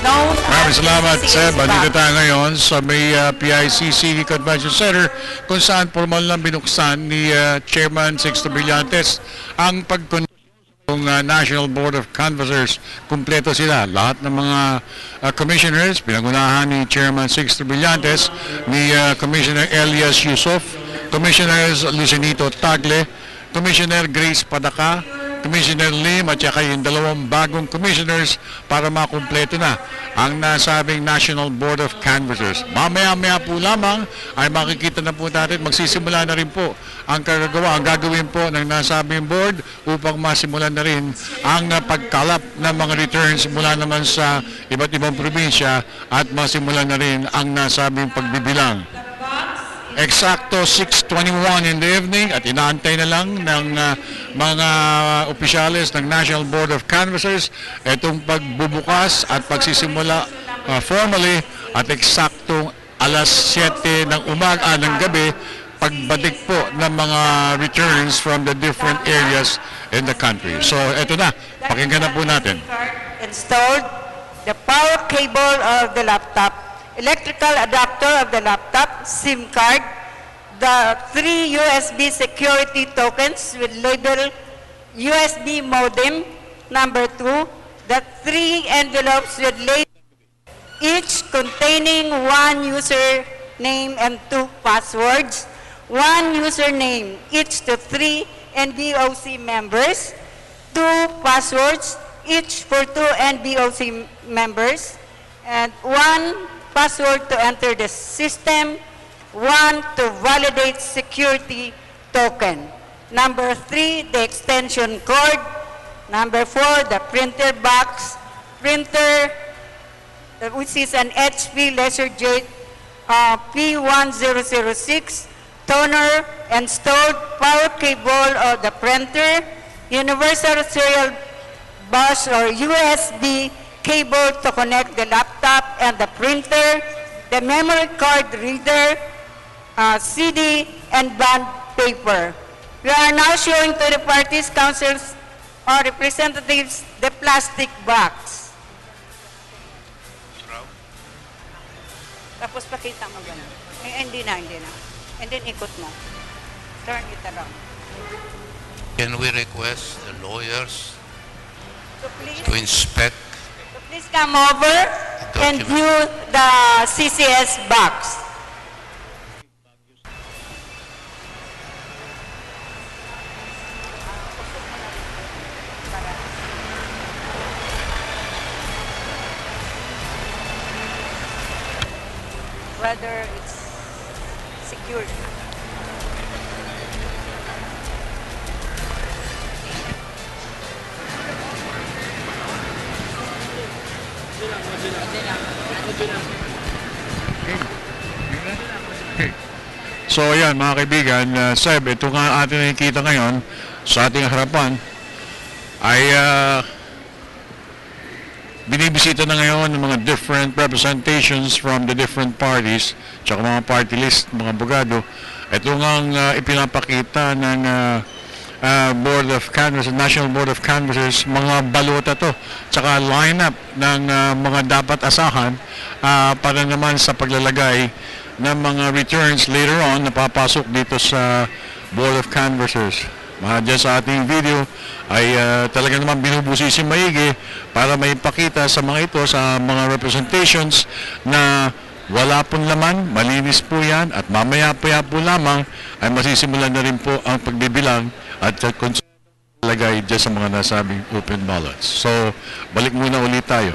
known Maraming as salamat, CCS Seb. Andito Bank. tayo ngayon sa may PICC Convention Center kung saan formal lang binuksan ni Chairman Sixto Brillantes ang ng National Board of Canvassers. Kumpleto sila. Lahat ng mga commissioners, pinangunahan ni Chairman Sixto Brillantes, ni Commissioner Elias Yusof, Commissioners Lucinito Tagle, Commissioner Grace Padaka, Commissioner Lim at saka yung dalawang bagong commissioners para makumpleto na ang nasabing National Board of Canvassers. Mamaya-maya po lamang ay makikita na po natin, magsisimula na rin po ang gagawin po ng nasabing board upang masimulan na rin ang pagkalap ng mga returns mula naman sa iba't ibang probinsya at masimulan na rin ang nasabing pagbibilang. Eksakto 6:21 in the evening at inaantay na lang ng mga opisyales ng National Board of Canvassers itong pagbubukas at pagsisimula formally at eksaktong alas 7 ng umaga ng gabi pagbalik po ng mga returns from the different areas in the country. So ito na, pakinggan na po natin. Installed the power cable of the laptop, electrical adapter of the laptop, SIM card, the 3 USB security tokens with label USB modem number 2, the 3 envelopes with label each containing 1 username and 2 passwords, 1 username each to 3 NBOC members, 2 passwords each for 2 NBOC members, and 1 password to enter the system, 1 to validate security token. Number 3, the extension cord. Number 4, the printer box. Printer, which is an HP LaserJet P1006. Toner and stored power cable of the printer. Universal serial bus or USB cable to connect the laptop and the printer, the memory card reader, CD, and bond paper. We are now showing to the parties, councils, or representatives the plastic box. Tapos pakita mo gano'n. Hindi na. And then ikot mo. Turn it around. Can we request the lawyers So please, to inspect? please come over and view the CCS box. Whether it's secured. So ayan mga kaibigan, Seb, ito nga atin nakikita ngayon sa ating harapan ay binibisita na ngayon ng mga different representations from the different parties, tsaka mga party list, mga abogado. Ito nga ipinapakita ng Board of Canvassers, National Board of Canvassers, mga balota to, tsaka lineup ng mga dapat asahan para naman sa paglalagay ng mga returns later on na papasok dito sa Board of Canvassers. Dyan sa ating video ay talaga naman binubusisi maigi para maipakita sa mga ito, sa mga representations na wala pong laman, malinis po yan at mamaya-paya po lamang ay masisimulan na rin po ang pagbibilang at lagay dyan sa mga nasabing open ballots. So, balik muna ulit tayo.